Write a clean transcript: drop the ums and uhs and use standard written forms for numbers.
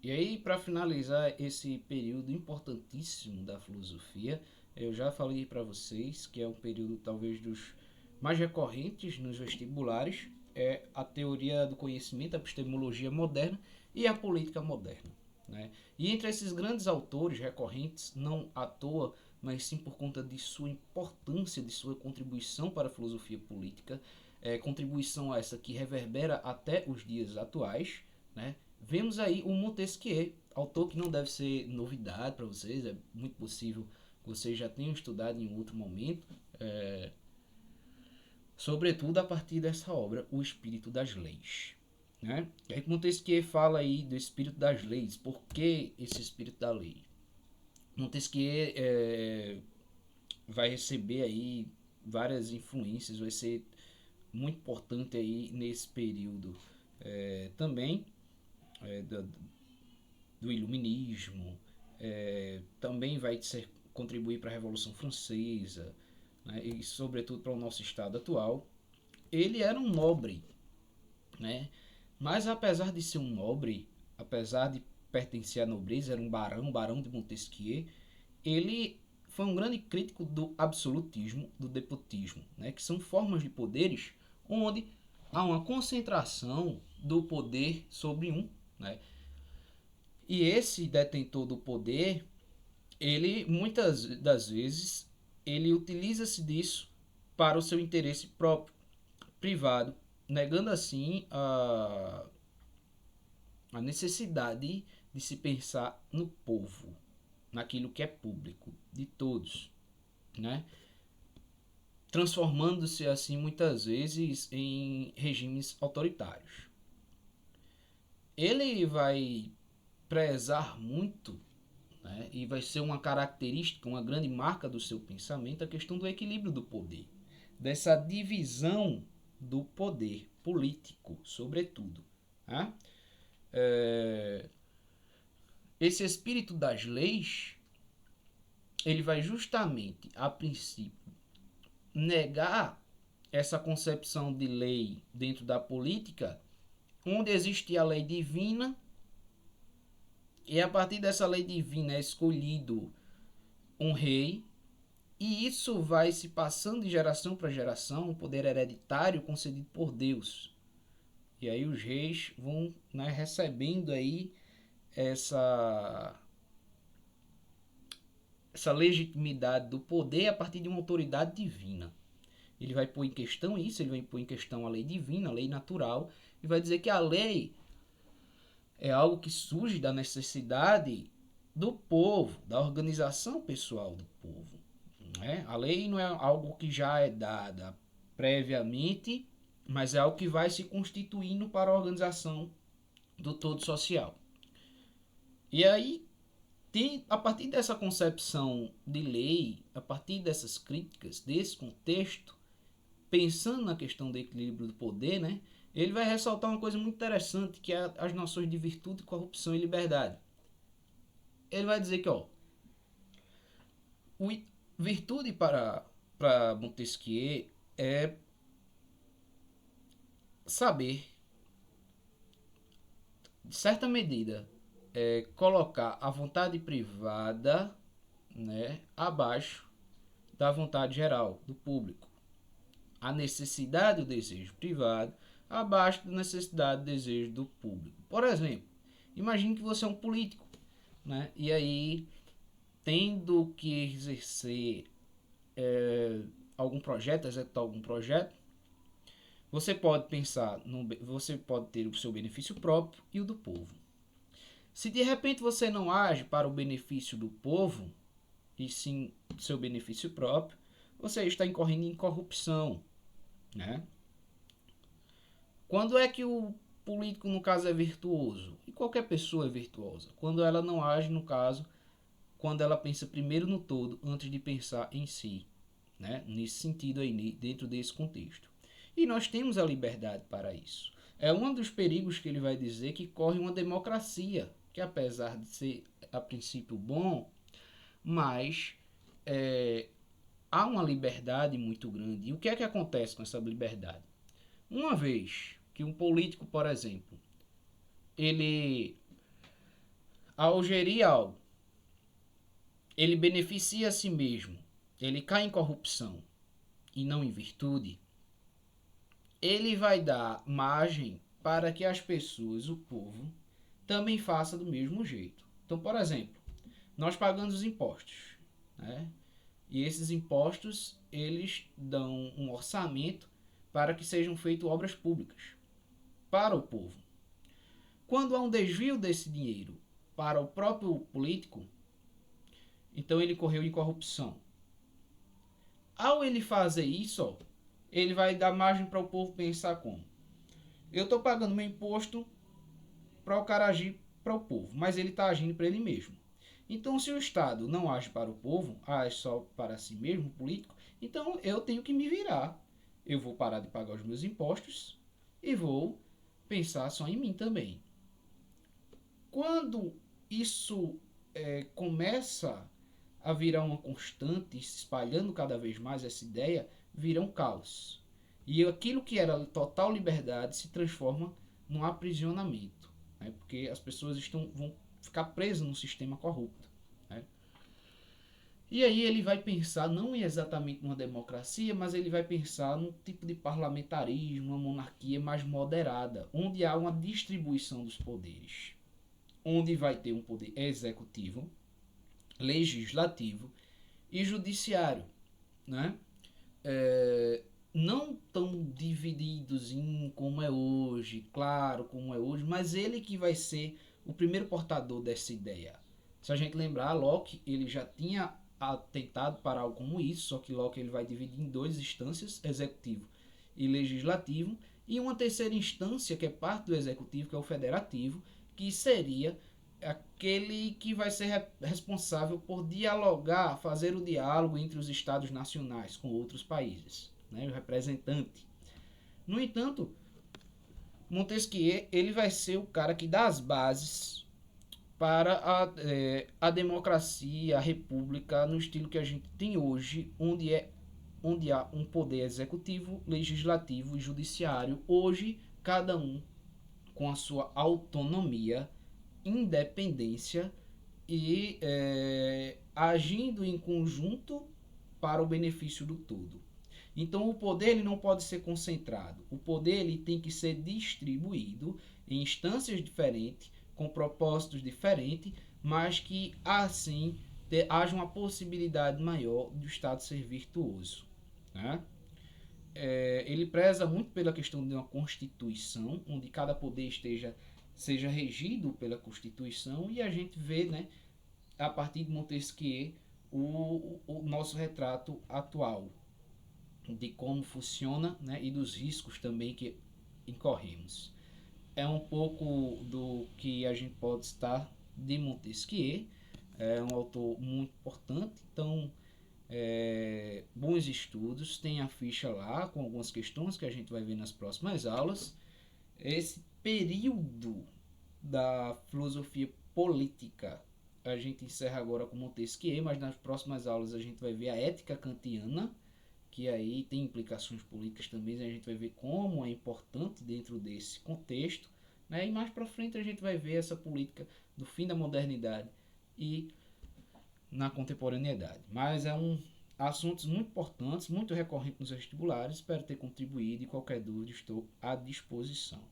E aí, para finalizar esse período importantíssimo da filosofia, eu já falei para vocês que é um período talvez dos mais recorrentes nos vestibulares, é a teoria do conhecimento, a epistemologia moderna e a política moderna. Né? E entre esses grandes autores recorrentes, não à toa, mas sim por conta de sua importância, de sua contribuição para a filosofia política, contribuição essa que reverbera até os dias atuais, né? Vemos aí o Montesquieu, autor que não deve ser novidade para vocês, é muito possível que vocês já tenham estudado em outro momento, sobretudo a partir dessa obra, O Espírito das Leis. Né? E aí Montesquieu fala aí do espírito das leis, por que esse espírito da lei? Montesquieu vai receber aí várias influências, vai ser muito importante aí nesse período também do, do iluminismo, também vai contribuir para a Revolução Francesa, né, e sobretudo para o nosso estado atual. Ele era um nobre, né? Mas apesar de ser um nobre, apesar de pertencer à nobreza, era um barão de Montesquieu, ele foi um grande crítico do absolutismo, do despotismo, né? Que são formas de poderes onde há uma concentração do poder sobre um, né? E esse detentor do poder, ele muitas das vezes ele utiliza-se disso para o seu interesse próprio, privado, negando assim a necessidade de se pensar no povo, naquilo que é público, de todos, né? Transformando-se assim muitas vezes em regimes autoritários. Ele vai prezar muito, né, e vai ser uma característica, uma grande marca do seu pensamento, a questão do equilíbrio do poder, dessa divisão do poder político, sobretudo. Né? É, esse espírito das leis, ele vai justamente, a princípio, negar essa concepção de lei dentro da política, onde existe a lei divina, e a partir dessa lei divina é escolhido um rei, e isso vai se passando de geração para geração, um poder hereditário concedido por Deus. E aí os reis vão, né, recebendo aí essa essa legitimidade do poder a partir de uma autoridade divina. Ele vai pôr em questão isso, ele vai pôr em questão a lei divina, a lei natural, e vai dizer que a lei é algo que surge da necessidade do povo, da organização pessoal do povo. Né? A lei não é algo que já é dada previamente, mas é algo que vai se constituindo para a organização do todo social. E aí, a partir dessa concepção de lei, a partir dessas críticas, desse contexto, pensando na questão do equilíbrio do poder, né, ele vai ressaltar uma coisa muito interessante, que é as noções de virtude, corrupção e liberdade. Ele vai dizer que, ó, o, virtude para Montesquieu é saber, de certa medida, colocar a vontade privada, né, abaixo da vontade geral do público. A necessidade e o desejo privado abaixo da necessidade e desejo do público. Por exemplo, imagine que você é um político, né, e aí tendo que exercer algum projeto, executar algum projeto, você pode pensar, você pode ter o seu benefício próprio e o do povo. Se de repente você não age para o benefício do povo, e sim seu benefício próprio, você está incorrendo em corrupção. Né? Quando é que o político, no caso, é virtuoso? E qualquer pessoa é virtuosa. Quando ela não age, no caso, quando ela pensa primeiro no todo, antes de pensar em si. Né? Nesse sentido aí, dentro desse contexto. E nós temos a liberdade para isso. É um dos perigos que ele vai dizer que corre uma democracia, que apesar de ser a princípio bom, mas há uma liberdade muito grande. E o que é que acontece com essa liberdade? Uma vez que um político, por exemplo, ele Ao gerir algo, ele beneficia a si mesmo, ele cai em corrupção e não em virtude, ele vai dar margem para que as pessoas, o povo, também faça do mesmo jeito. Então, por exemplo, nós pagamos os impostos, né? E esses impostos, eles dão um orçamento para que sejam feitas obras públicas para o povo. Quando há um desvio desse dinheiro para o próprio político, então ele correu em corrupção. Ao ele fazer isso, ó, ele vai dar margem para o povo pensar como: eu estou pagando meu imposto para o cara agir para o povo, mas ele está agindo para ele mesmo. Então, se o Estado não age para o povo, age só para si mesmo, político, então eu tenho que me virar. Eu vou parar de pagar os meus impostos e vou pensar só em mim também. Quando isso começa a virar uma constante, se espalhando cada vez mais essa ideia, vira um caos. E aquilo que era total liberdade se transforma num aprisionamento, né? Porque as pessoas vão ficar presas num sistema corrupto. Né? E aí ele vai pensar não exatamente numa democracia, mas ele vai pensar num tipo de parlamentarismo, uma monarquia mais moderada, onde há uma distribuição dos poderes, onde vai ter um poder executivo, legislativo e judiciário, né? Não tão divididos em como é hoje, claro, como é hoje, mas ele que vai ser o primeiro portador dessa ideia. Se a gente lembrar, Locke ele já tinha tentado para algo como isso, só que Locke ele vai dividir em duas instâncias, executivo e legislativo, e uma terceira instância que é parte do executivo, que é o federativo, que seria aquele que vai ser responsável por dialogar, fazer o diálogo entre os estados nacionais com outros países, né, o representante. No entanto, Montesquieu ele vai ser o cara que dá as bases para a democracia, a república no estilo que a gente tem hoje, onde há um poder executivo, legislativo e judiciário, hoje cada um com a sua autonomia, independência e agindo em conjunto para o benefício do todo. Então o poder ele não pode ser concentrado. O poder ele tem que ser distribuído em instâncias diferentes, com propósitos diferentes, mas que assim haja uma possibilidade maior do Estado ser virtuoso. Né? Ele preza muito pela questão de uma constituição, onde cada poder seja regido pela Constituição, e a gente vê, né, a partir de Montesquieu, o nosso retrato atual de como funciona, né, e dos riscos também que incorremos. É um pouco do que a gente pode estar de Montesquieu, é um autor muito importante, então bons estudos, tem a ficha lá com algumas questões que a gente vai ver nas próximas aulas. Esse período da filosofia política a gente encerra agora com Montesquieu, mas nas próximas aulas a gente vai ver a ética kantiana, que aí tem implicações políticas também, a gente vai ver como é importante dentro desse contexto, né? E mais para frente a gente vai ver essa política do fim da modernidade e na contemporaneidade. Mas é um assuntos muito importantes, muito recorrentes nos vestibulares, espero ter contribuído e qualquer dúvida estou à disposição.